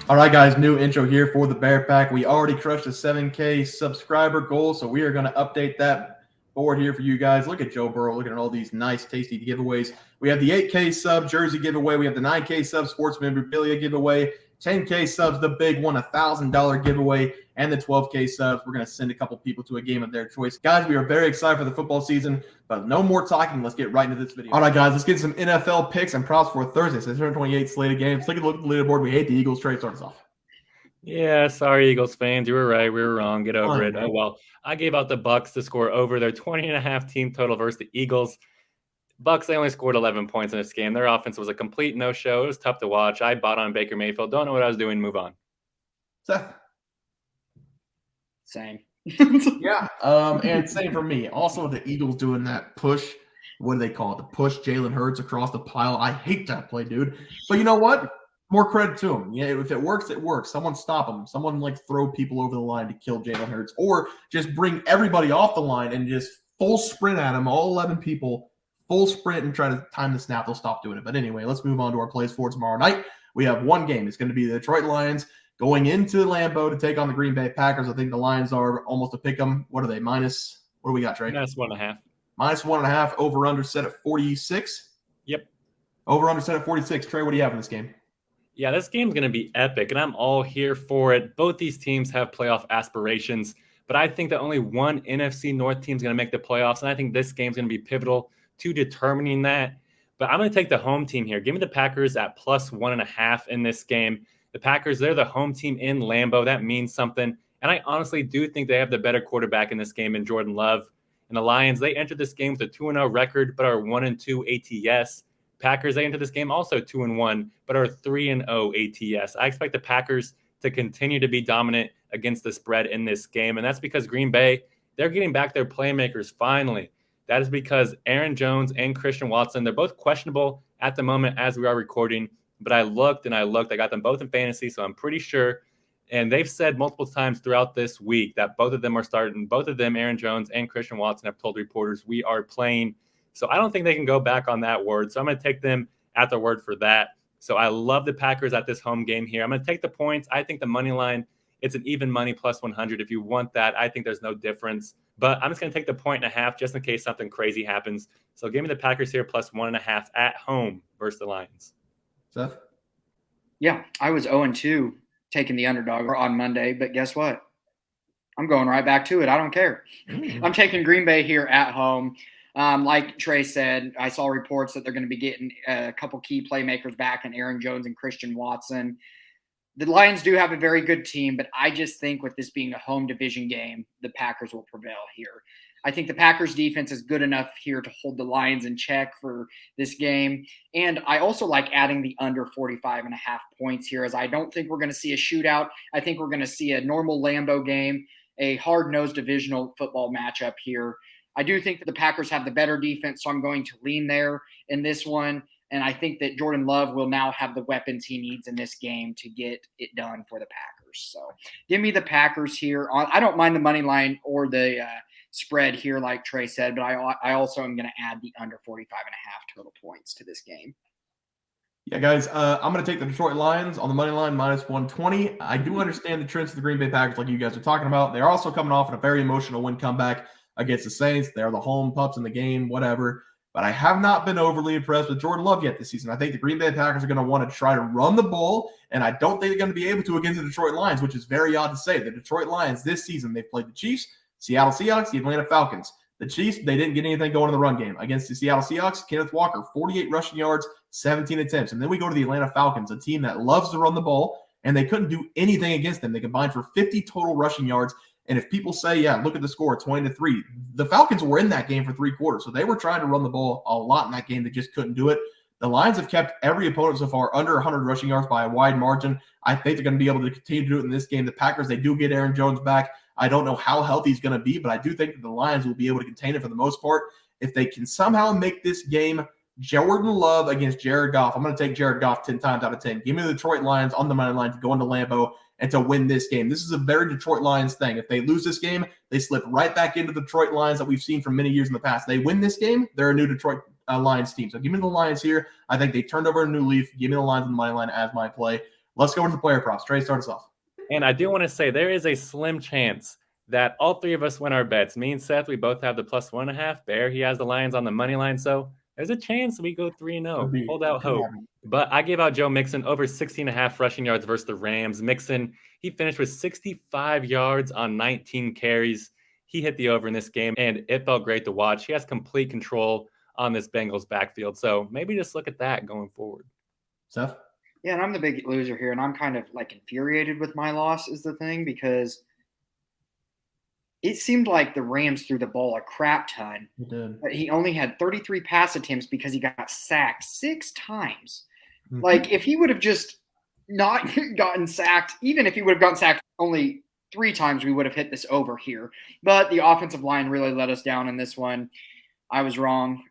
All right, guys, new intro here for the Bear Pack. We already crushed the 7K subscriber goal, so we are going to update that board here for you guys. Look at Joe Burrow, looking at all these nice, tasty giveaways. We have the 8K sub jersey giveaway. We have the 9K sub sports memorabilia giveaway, 10K subs, the big one, $1,000 giveaway, and the 12K subs. We're going to send a couple people to a game of their choice. Guys, we are very excited for the football season, but no more talking. Let's get right into this video. All right, guys, let's get some NFL picks and props for Thursday. So 128 slated games. Take a look at the leaderboard. We hate the Eagles. Trey, start us off. Yeah, sorry, Eagles fans. You were right. We were wrong. Get over it. Oh, well. I gave out the Bucks to score over their 20.5 team total versus the Eagles. Bucks, they only scored 11 points in this game. Their offense was a complete no-show. It was tough to watch. I bought on Baker Mayfield. Don't know what I was doing. Move on. Seth? Same. Yeah, and same for me. Also, the Eagles doing that push. What do they call it? The push Jalen Hurts across the pile. I hate that play, dude. But you know what? More credit to him. Yeah, if it works, it works. Someone stop him. Someone throw people over the line to kill Jalen Hurts, or just bring everybody off the line and just full sprint at him. All 11 people, full sprint and try to time the snap. They'll stop doing it. But anyway, let's move on to our plays for tomorrow night. We have one game. It's going to be the Detroit Lions going into Lambeau to take on the Green Bay Packers. I think the Lions are almost a pick 'em. What are they? Minus? What do we got, Trey? -1.5. -1.5. Over under set at 46. Yep. Over under set at 46. Trey, what do you have in this game? Yeah, this game's going to be epic, and I'm all here for it. Both these teams have playoff aspirations, but I think that only one NFC North team is going to make the playoffs, and I think this game's going to be pivotal to determining that. But I'm going to take the home team here. Give me the Packers at +1.5 in this game. The Packers, they're the home team in Lambeau. That means something, and I honestly do think they have the better quarterback in this game in Jordan Love. And the Lions, they entered this game with a 2-0 record, but are 1-2 ATS. Packers, they enter this game also 2-1, but are 3-0 ATS. I expect the Packers to continue to be dominant against the spread in this game, and that's because Green Bay, they're getting back their playmakers finally. That is because Aaron Jones and Christian Watson, they're both questionable at the moment as we are recording, but I looked and I looked. I got them both in fantasy, so I'm pretty sure. And they've said multiple times throughout this week that both of them are starting. Both of them, Aaron Jones and Christian Watson, have told reporters we are playing. So I don't think they can go back on that word. So I'm going to take them at their word for that. So I love the Packers at this home game here. I'm going to take the points. I think the money line, it's an even money +100. If you want that, I think there's no difference. But I'm just going to take the 1.5 just in case something crazy happens. So give me the Packers here +1.5 at home versus the Lions. Seth? Yeah, I was 0-2 taking the underdog on Monday, but guess what? I'm going right back to it. I don't care. I'm taking Green Bay here at home. Like Trey said, I saw reports that they're going to be getting a couple key playmakers back in Aaron Jones and Christian Watson. The Lions do have a very good team, but I just think with this being a home division game, the Packers will prevail here. I think the Packers defense is good enough here to hold the Lions in check for this game. And I also like adding the under 45.5 points here, as I don't think we're going to see a shootout. I think we're going to see a normal Lambeau game, a hard-nosed divisional football matchup here. I do think that the Packers have the better defense, so I'm going to lean there in this one. And I think that Jordan Love will now have the weapons he needs in this game to get it done for the Packers. So give me the Packers here. I don't mind the money line or the spread here, like Trey said, but I also am going to add the under 45.5 total points to this game. Yeah, guys, I'm going to take the Detroit Lions on the money line -120. I do understand the trends of the Green Bay Packers like you guys are talking about. They're also coming off in a very emotional win comeback against the Saints. They're the home pups in the game, whatever. But I have not been overly impressed with Jordan Love yet this season. I think the Green Bay Packers are going to want to try to run the ball, and I don't think they're going to be able to against the Detroit Lions, which is very odd to say. The Detroit Lions this season, they've played the Chiefs, Seattle Seahawks, the Atlanta Falcons. The Chiefs, they didn't get anything going in the run game. Against the Seattle Seahawks, Kenneth Walker, 48 rushing yards, 17 attempts. And then we go to the Atlanta Falcons, a team that loves to run the ball, and they couldn't do anything against them. They combined for 50 total rushing yards. And if people say, yeah, look at the score, 20-3, the Falcons were in that game for 3 quarters. So they were trying to run the ball a lot in that game. They just couldn't do it. The Lions have kept every opponent so far under 100 rushing yards by a wide margin. I think they're going to be able to continue to do it in this game. The Packers, they do get Aaron Jones back. I don't know how healthy he's going to be, but I do think that the Lions will be able to contain it for the most part. If they can somehow make this game Jordan Love against Jared Goff, I'm going to take Jared Goff 10 times out of 10. Give me the Detroit Lions on the money line to go into Lambeau and to win this game. This is a very Detroit Lions thing. If they lose this game, they slip right back into the Detroit Lions that we've seen for many years in the past. They win this game, they're a new Detroit Lions team. So give me the Lions here. I think they turned over a new leaf. Give me the Lions on the money line as my play. Let's go into the player props. Trey, start us off. And I do want to say there is a slim chance that all three of us win our bets. Me and Seth, we both have the +1.5. Bear, he has the Lions on the money line. So there's a chance we go 3-0. Hold out hope. But I gave out Joe Mixon over 16.5 rushing yards versus the Rams. Mixon, he finished with 65 yards on 19 carries. He hit the over in this game, and it felt great to watch. He has complete control on this Bengals backfield. So maybe just look at that going forward. Seth? Yeah, and I'm the big loser here, and I'm kind of like infuriated with my loss is the thing, because it seemed like the Rams threw the ball a crap ton. He did. But he only had 33 pass attempts because he got sacked 6 times. Mm-hmm. Like, if he would have just not gotten sacked, even if he would have gotten sacked only 3 times, we would have hit this over here. But the offensive line really let us down in this one. I was wrong.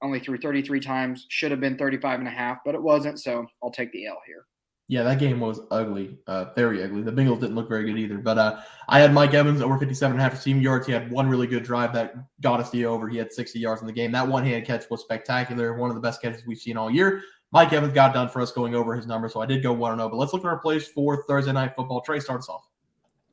Only threw 33 times. Should have been 35.5, but it wasn't, so I'll take the L here. Yeah, that game was ugly, very ugly. The Bengals didn't look very good either. But I had Mike Evans over 57.5 receiving yards. He had one really good drive that got us the over. He had 60 yards in the game. That one-hand catch was spectacular, one of the best catches we've seen all year. Mike Evans got done for us going over his number, so I did go 1-0. But let's look at our plays for Thursday Night Football. Trey, start us off.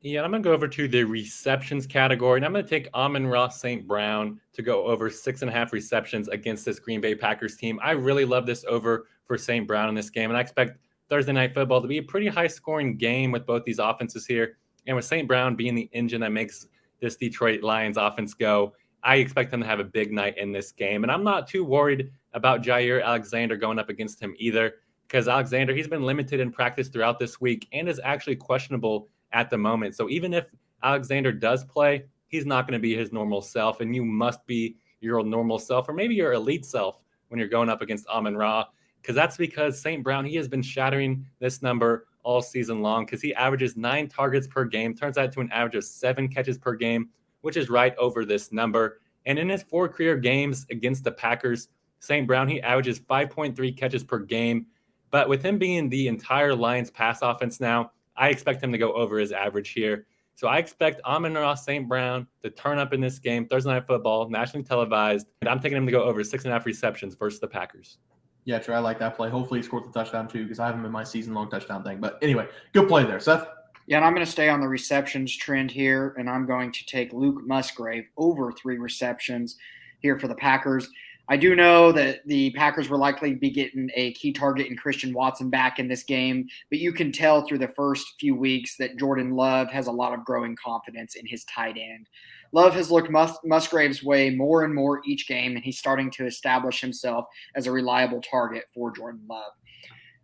Yeah, I'm going to go over to the receptions category, and I'm going to take Amon-Ra St. Brown to go over 6.5 receptions against this Green Bay Packers team. I really love this over for St. Brown in this game, and I expect Thursday Night Football to be a pretty high-scoring game with both these offenses here. And with St. Brown being the engine that makes this Detroit Lions offense go, I expect them to have a big night in this game. And I'm not too worried about Jair Alexander going up against him either, because Alexander, he's been limited in practice throughout this week and is actually questionable at the moment. So even if Alexander does play, he's not going to be his normal self, and you must be your normal self, or maybe your elite self when you're going up against Amon-Ra, because St. Brown, he has been shattering this number all season long, because he averages 9 targets per game, turns out to an average of 7 catches per game, which is right over this number. And in his 4 career games against the Packers, St. Brown, he averages 5.3 catches per game. But with him being the entire Lions pass offense now, I expect him to go over his average here. So I expect Amon-Ra St. Brown to turn up in this game, Thursday Night Football, nationally televised. And I'm taking him to go over 6.5 receptions versus the Packers. Yeah, Trey, I like that play. Hopefully he scores the touchdown too, because I have him in my season-long touchdown thing. But anyway, good play there. Seth? Yeah, and I'm going to stay on the receptions trend here, and I'm going to take Luke Musgrave over 3 receptions here for the Packers. I do know that the Packers will likely be getting a key target in Christian Watson back in this game, but you can tell through the first few weeks that Jordan Love has a lot of growing confidence in his tight end. Love has looked Musgrave's way more and more each game, and he's starting to establish himself as a reliable target for Jordan Love.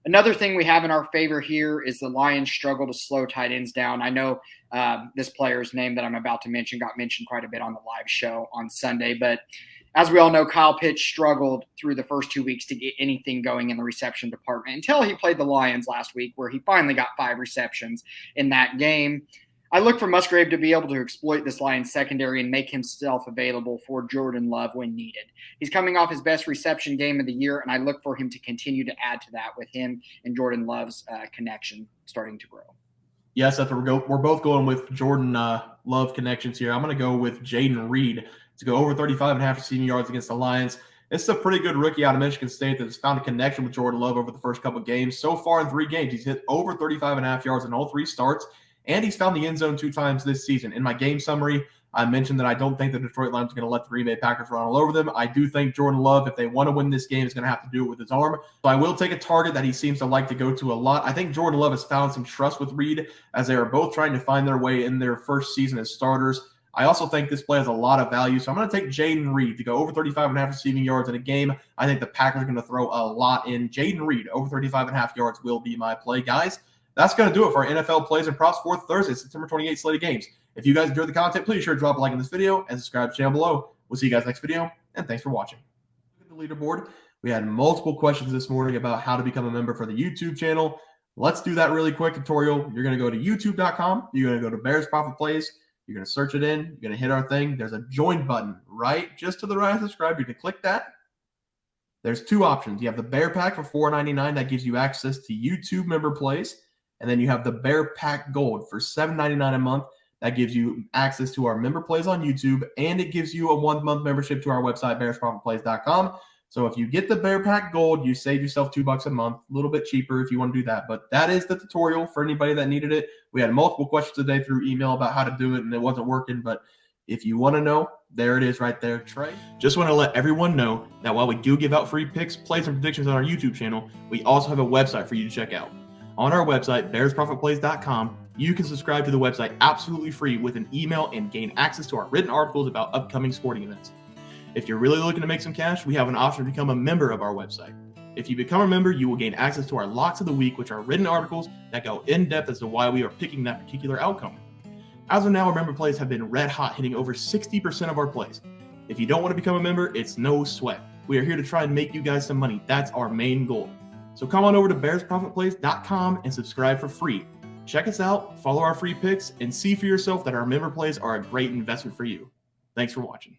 Another thing we have in our favor here is the Lions struggle to slow tight ends down. I know this player's name that I'm about to mention got mentioned quite a bit on the live show on Sunday, but as we all know, Kyle Pitts struggled through the first 2 weeks to get anything going in the reception department until he played the Lions last week, where he finally got 5 receptions in that game. I look for Musgrave to be able to exploit this Lions secondary and make himself available for Jordan Love when needed. He's coming off his best reception game of the year, and I look for him to continue to add to that with him and Jordan Love's connection starting to grow. Yes, Seth, we're both going with Jordan Love connections here. I'm going to go with Jayden Reed to go over 35.5 receiving yards against the Lions. This is a pretty good rookie out of Michigan State that has found a connection with Jordan Love over the first couple of games. So far in 3 games, he's hit over 35.5 yards in all 3 starts, and he's found the end zone 2 times this season. In my game summary, I mentioned that I don't think the Detroit Lions are going to let the Green Bay Packers run all over them. I do think Jordan Love, if they want to win this game, is going to have to do it with his arm. So I will take a target that he seems to like to go to a lot. I think Jordan Love has found some trust with Reed as they are both trying to find their way in their first season as starters. I also think this play has a lot of value, so I'm going to take Jayden Reed to go over 35.5 receiving yards in a game. I think the Packers are going to throw a lot in. Jayden Reed over 35.5 yards will be my play, guys. That's going to do it for our NFL plays and props for Thursday, September 28th slate of games. If you guys enjoyed the content, please be sure to drop a like in this video and subscribe to the channel below. We'll see you guys next video, and thanks for watching. Look at the leaderboard. We had multiple questions this morning about how to become a member for the YouTube channel. Let's do that really quick tutorial. You're going to go to youtube.com. You're going to go to Bears Profit Plays. You're going to search it in. You're going to hit our thing. There's a join button right just to the right of subscribe. You can click that. There's 2 options. You have the Bear Pack for $4.99. That gives you access to YouTube member plays. And then you have the Bear Pack Gold for $7.99 a month. That gives you access to our member plays on YouTube, and it gives you a 1-month membership to our website, bearsprofitplays.com. So if you get the Bear Pack Gold, you save yourself $2 a month, a little bit cheaper if you want to do that. But that is the tutorial for anybody that needed it. We had multiple questions today through email about how to do it, and it wasn't working. But if you want to know, there it is right there, Trey. Just want to let everyone know that while we do give out free picks, plays, and predictions on our YouTube channel, we also have a website for you to check out. On our website, bearsprofitplays.com, you can subscribe to the website absolutely free with an email and gain access to our written articles about upcoming sporting events. If you're really looking to make some cash, we have an option to become a member of our website. If you become a member, you will gain access to our Locks of the Week, which are written articles that go in depth as to why we are picking that particular outcome. As of now, our member plays have been red hot, hitting over 60% of our plays. If you don't want to become a member, it's no sweat. We are here to try and make you guys some money. That's our main goal. So come on over to bearsprofitplays.com and subscribe for free. Check us out, follow our free picks, and see for yourself that our member plays are a great investment for you. Thanks for watching.